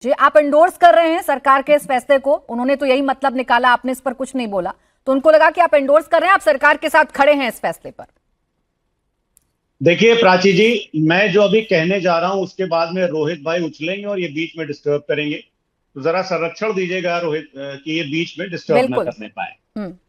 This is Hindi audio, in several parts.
जी, आप एंडोर्स कर रहे हैं सरकार के इस फैसले को। उन्होंने तो यही मतलब निकाला, आपने इस पर कुछ नहीं बोला, तो उनको लगा कि आप एंडोर्स कर रहे हैं, आप सरकार के साथ खड़े हैं इस फैसले पर। देखिए प्राची जी, मैं जो अभी कहने जा रहा हूं उसके बाद में रोहित भाई उछलेंगे और ये बीच में डिस्टर्ब करेंगे, तो जरा संरक्षण दीजिएगा रोहित कि ये बीच में डिस्टर्ब ना करने पाए।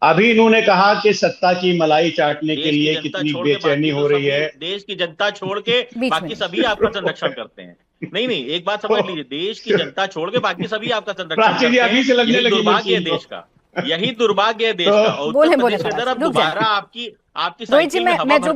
अभी इन्होंने कहा कि सत्ता की मलाई चाटने के लिए कितनी बेचैनी हो रही है। देश की जनता छोड़ के बाकी सभी आपका संरक्षण करते हैं। नहीं, एक बात समझ लीजिए, देश की जनता छोड़ के बाकी सभी आपका संरक्षण करते हैं। अभी से लगने लगी दुर्भाग्य है देश का, यही दुर्भाग्य है देश का। उत्तर प्रदेश के अंदर अब दोबारा आपकी रोहित जी, मैं जो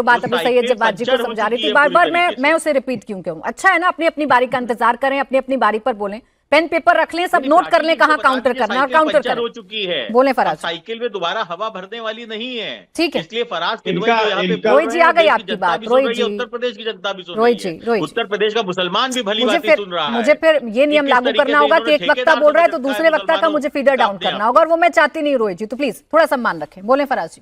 बात अभी सैयद जवाद जी को समझा रही थी, बार बार मैं उसे रिपीट क्यों कहूं? अच्छा है ना, अपनी अपनी बारी का इंतजार करें, अपनी अपनी बारी पर बोलें, पेन पेपर रख लें, सब नोट कर लें कहां काउंटर करना है और काउंटर करें। हो चुकी है, बोले फराज। साइकिल में दोबारा हवा भरने वाली नहीं है, ठीक है, इसलिए फराज रोहित जी आ गई आपकी बात। रोहित जी, उत्तर प्रदेश की जनता भी सुन रही है, उत्तर प्रदेश का मुसलमान भी भली भांति सुन रहा है। मुझे फिर ये नियम लागू करना होगा कि एक वक्ता बोल रहा है तो दूसरे वक्ता का मुझे फीडर डाउन करना होगा, और वो मैं चाहती नहीं। रोहित जी, तो प्लीज थोड़ा सम्मान रखें। बोले फराज जी।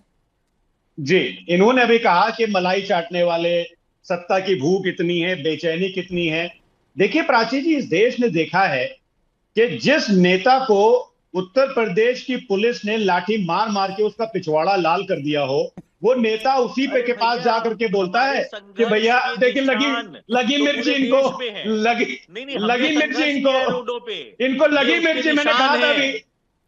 जी, इन्होंने अभी कहा कि मलाई चाटने वाले, सत्ता की भूख इतनी है, बेचैनी कितनी है। देखिए प्राची जी, इस देश ने देखा है कि जिस नेता को उत्तर प्रदेश की पुलिस ने लाठी मार मार के उसका पिछवाड़ा लाल कर दिया हो, वो नेता उसी पे के पास जाकर के बोलता है कि भैया देखिए लगी मिर्ची इनको, लगी मिर्ची इनको लगी मिर्ची।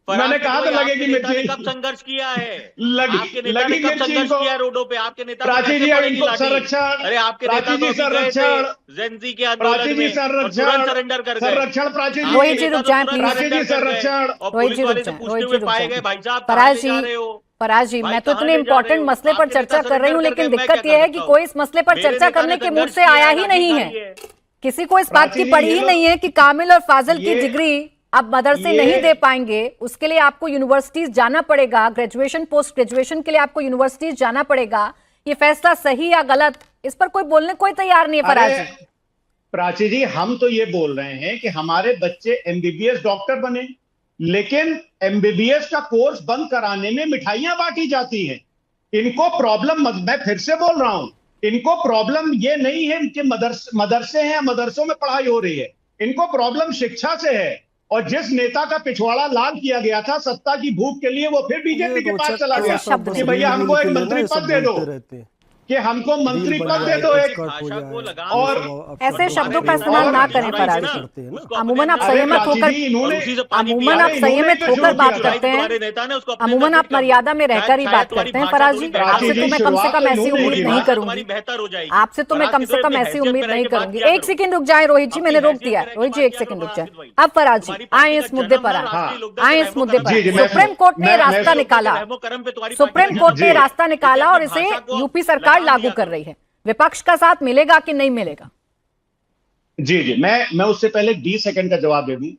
मैंने कहा था लगेगी मिर्ची। कब संघर्ष किया है? लगी मिर्ची इनको रोडों पे आपके नेता। प्राची जी, इनको संरक्षण, अरे आपके प्राची जी संरक्षण, जेनजी के आंदोलन में सरेंडर कर गए। संरक्षण प्राची जी, रोहित जी रुक जाएं प्लीज। प्राची जी संरक्षण, रोहित जी रुक जाएं। भाई साहब फराज जी, मैं तो इतने इंपॉर्टेंट मसले पर चर्चा कर रही हूँ, लेकिन दिक्कत यह है कि कोई इस मसले पर चर्चा करने के मूड से आया ही नहीं है। किसी को इस बात की पड़ी ही नहीं है कि कामिल और फाजिल की डिग्री आप मदरसे नहीं दे पाएंगे, उसके लिए आपको यूनिवर्सिटीज जाना पड़ेगा, ग्रेजुएशन पोस्ट ग्रेजुएशन के लिए आपको यूनिवर्सिटीज जाना पड़ेगा। ये फैसला सही या गलत, इस पर कोई बोलने कोई तैयार नहीं है। फराज जी, प्राची जी, हम तो ये बोल रहे हैं कि हमारे बच्चे एमबीबीएस डॉक्टर बने, लेकिन एमबीबीएस का कोर्स बंद कराने में मिठाइयां बांटी जाती हैं। इनको प्रॉब्लम, मैं फिर से बोल रहा हूं, इनको प्रॉब्लम ये नहीं है कि मदरसे हैं, मदरसों में पढ़ाई हो रही है। इनको प्रॉब्लम शिक्षा से है। और जिस नेता का पिछवाड़ा लाल किया गया था सत्ता की भूख के लिए, वो फिर बीजेपी के पास चला गया कि भैया हमको एक मंत्री पद दे दो, कि हमको मंत्री पद दे दो एक। और ऐसे शब्दों का इस्तेमाल ना करें फराज जी। अमूमन आप संयमित होकर बात करते हैं, अमूमन आप मर्यादा में रहकर ही बात करते हैं। फराज जी, आपसे तो मैं कम से कम ऐसी उम्मीद नहीं करूंगी, आपसे तो मैं कम से कम ऐसी उम्मीद नहीं करूंगी। एक सेकंड रुक जाए रोहित जी, मैंने रोक दिया। रोहित जी एक सेकंड रुक जाए। अब फराज जी आए इस मुद्दे पर, आए इस मुद्दे पर। सुप्रीम कोर्ट ने रास्ता निकाला, सुप्रीम कोर्ट ने रास्ता निकाला और इसे यूपी सरकार लागू कर रही है। विपक्ष का साथ मिलेगा कि नहीं मिलेगा? जी, मैं उससे पहले 20 सेकंड का जवाब दे दूं।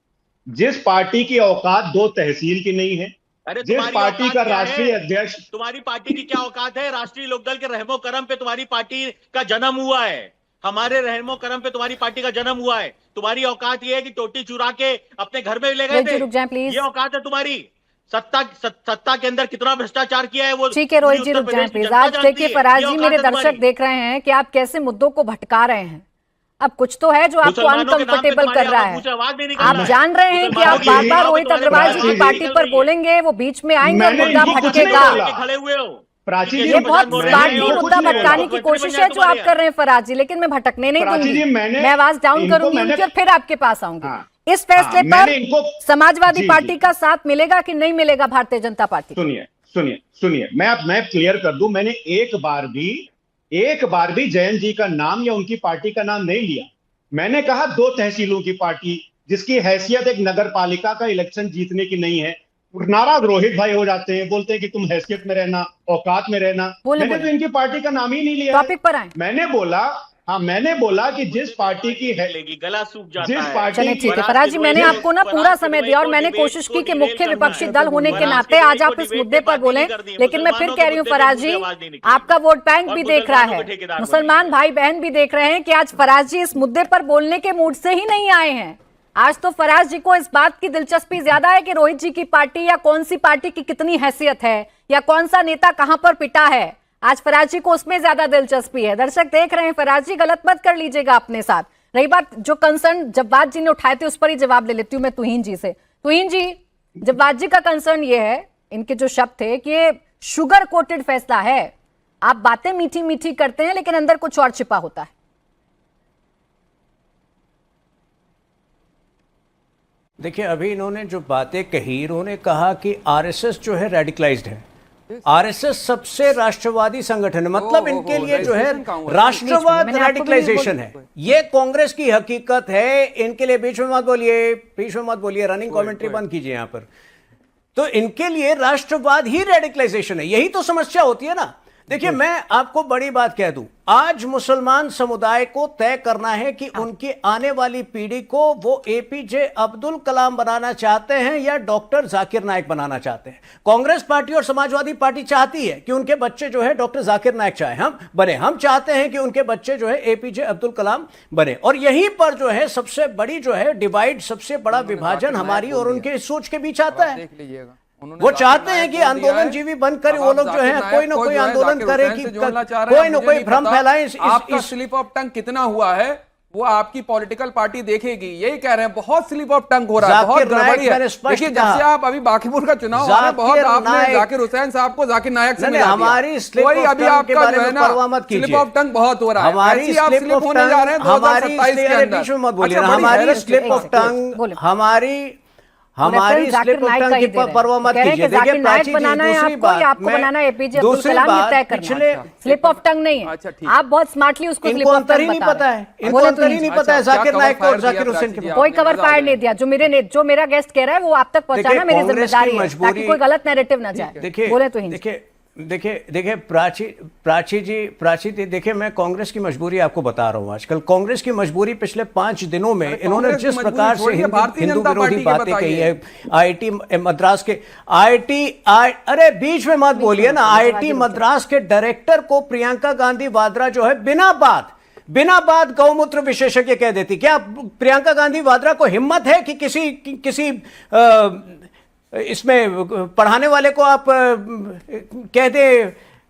जिस पार्टी की औकात 2 तहसील की नहीं है, जिस पार्टी का राष्ट्रीय अध्यक्ष, तुम्हारी पार्टी की क्या औकात है? राष्ट्रीय लोकदल के रहमो करम पे तुम्हारी पार्टी का जन्म हुआ है, हमारे रहमो करम पे तुम्हारी पार्टी का जन्म हुआ है। तुम्हारी औकात यह है कि टोटी चुरा के अपने घर में ले गए थे, रुक जाएं प्लीज। ये औकात है तुम्हारी? सत्ता के अंदर कितना भ्रष्टाचार किया है वो। ठीक है रोहित जी रुक जाएं प्लीज। आज देखिए फराज जी, मेरे दर्शक देख रहे हैं कि आप कैसे मुद्दों को भटका रहे हैं। अब कुछ तो है जो आपको अनकंफर्टेबल कर रहा है। आप जान रहे हैं कि आप बार बार रोहित अग्रवाल जी की पार्टी पर बोलेंगे, वो बीच में आएंगे और मुद्दा भटकेगा। ये बहुत स्मार्टली मुद्दा भटकाने की कोशिश है जो आप कर रहे हैं फराज जी, लेकिन मैं भटकने नहीं दूंगी। मैं आवाज डाउन करूंगी और फिर आपके पास आऊंगी। इस फैसले पर समाजवादी पार्टी का साथ मिलेगा कि नहीं मिलेगा भारतीय जनता पार्टी? सुनिए, मैं क्लियर कर दूं, मैंने एक बार भी जयंत जी का नाम या उनकी पार्टी का नाम नहीं लिया। मैंने कहा 2 तहसीलों की पार्टी, जिसकी हैसियत एक नगर पालिका का इलेक्शन जीतने की नहीं है। नाराज रोहित भाई हो जाते हैं, बोलते हैं कि तुम हैसियत में रहना, औकात में रहना। मैंने तो इनकी पार्टी का नाम ही नहीं लिया। टॉपिक पर आए। मैंने बोला कि जिस पार्टी की है, गला सूख जाता जिस है। पार्टी, चलिए ठीक है फराज जी, मैंने आपको ना पूरा समय दिया और मैंने कोशिश की कि मुख्य विपक्षी दल होने के नाते आज आप इस मुद्दे पर बोलें, लेकिन मैं फिर कह रही हूँ फराज जी, आपका वोट बैंक भी देख रहा है, मुसलमान भाई बहन भी देख रहे हैं कि आज फराज जी इस मुद्दे पर बोलने के मूड से ही नहीं आए हैं। आज तो फराज जी को इस बात की दिलचस्पी ज्यादा है कि रोहित जी की पार्टी या कौन सी पार्टी की कितनी हैसियत है या कौन सा नेता कहां पर पिटा है। आज फराज जी को उसमें ज्यादा दिलचस्पी है। दर्शक देख रहे हैं, फराज जी गलत मत कर लीजिएगा अपने साथ। रही बात जो कंसर्न जव्वाद जी ने उठाए थे, उस पर ही जवाब ले लेती हूँ मैं तुहीन जी से। तुहीन जी, जव्वाद जी का कंसर्न ये है, इनके जो शब्द थे कि ये शुगर कोटेड फैसला है, आप बातें मीठी मीठी करते हैं लेकिन अंदर कुछ और छिपा होता है। देखिए, अभी इन्होंने जो बातें कही, इन्होंने कहा कि आरएसएस जो है रेडिकलाइज्ड है। आरएसएस सबसे राष्ट्रवादी संगठन है, मतलब इनके लिए जो है राष्ट्रवाद रेडिकलाइजेशन है। ये कांग्रेस की हकीकत है। इनके लिए बीच में मत बोलिए, रनिंग कमेंट्री बंद कीजिए यहां पर। तो इनके लिए राष्ट्रवाद ही रेडिकलाइजेशन है। यही तो समस्या होती है ना। देखिए, मैं आपको बड़ी बात कह दूं, आज मुसलमान समुदाय को तय करना है कि उनकी आने वाली पीढ़ी को वो एपीजे अब्दुल कलाम बनाना चाहते हैं या डॉक्टर जाकिर नाइक बनाना चाहते हैं। कांग्रेस पार्टी और समाजवादी पार्टी चाहती है कि उनके बच्चे जो है डॉक्टर जाकिर नाइक हम चाहते हैं कि उनके बच्चे जो है एपीजे अब्दुल कलाम बने। और यहीं पर जो है सबसे बड़ी जो है डिवाइड, सबसे बड़ा विभाजन हमारी और उनके सोच के बीच आता है। वो चाहते हैं कि आंदोलन जीवी बनकर वो लोग जो है कोई ना कोई आंदोलन करे, कि कोई ना कोई भ्रम फैलाए। आपका स्लिप ऑफ टंग कितना हुआ है वो आपकी पॉलिटिकल पार्टी देखेगी। यही कह रहे हैं, बहुत स्लिप ऑफ टंग हो रहा है, बहुत गड़बड़ी है। देखिए, जब से आप अभी बाकीपुर का चुनाव आ रहा है, बहुत आपने जाकिर हुसैन साहब को जाकिर नायक से मिला हमारी दिया। अभी आपका जो है ना स्लिप ऑफ टंग बहुत हो रहा है। हमारी आप स्लिप होने जा रहे हैं 2027 के अंदर। हमारी स्लिप ऑफ टंग, हमारी स्लिप ऑफ टंग की परवाह मत कीजिए। देखिए प्राची जी, दूसरी बात, आपको बनाना है एपीजे अब्दुल कलाम, ये तय करना है। स्लिप ऑफ टंग नहीं है। आप बहुत स्मार्टली उसको स्लिप ऑफ टंग नहीं पता है, इनको अंतर ही नहीं पता है जाकिर नाइक को और जाकिर हुसैन के। कोई कवर फायर नहीं दिया। जो मेरा गेस्ट कह रहा है वो आप तक पहुंचाना मेरी जिम्मेदारी है, ताकि कोई गलत नैरेटिव ना जाए। बोले तो देखिए प्राची जी, देखिए मैं कांग्रेस की मजबूरी आपको बता रहा हूं। आजकल कांग्रेस की मजबूरी पिछले 5 दिनों में इन्होंने जिस प्रकार से हिंदू विरोधी बातें कही है, आईआईटी मद्रास के अरे बीच में मत बोलिए ना, आईआईटी मद्रास के डायरेक्टर को प्रियंका गांधी वाड्रा जो है बिना बात गौमूत्र विशेषज्ञ कह देती। क्या प्रियंका गांधी वाड्रा को हिम्मत है कि किसी इसमें पढ़ाने वाले को आप कह दे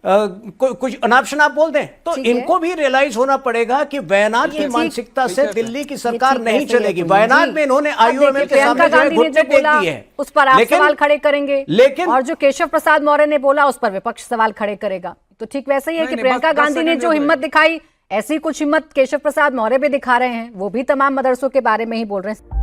कुछ अनाप शनाप बोल दें? तो इनको भी रियलाइज होना पड़ेगा कि वायनाड की मानसिकता से दिल्ली की सरकार नहीं चलेगी। वायनाड में इन्होंने आईओएमएल के सामने घुटने टेक दिए हैं, उस पर आप सवाल खड़े करेंगे, लेकिन और जो केशव प्रसाद मौर्य ने बोला उस पर विपक्ष सवाल खड़े करेगा। तो ठीक वैसे ही है कि प्रियंका गांधी ने जो हिम्मत दिखाई, ऐसी कुछ हिम्मत केशव प्रसाद मौर्य भी दिखा रहे हैं। वो भी तमाम मदरसों के बारे में ही बोल रहे हैं।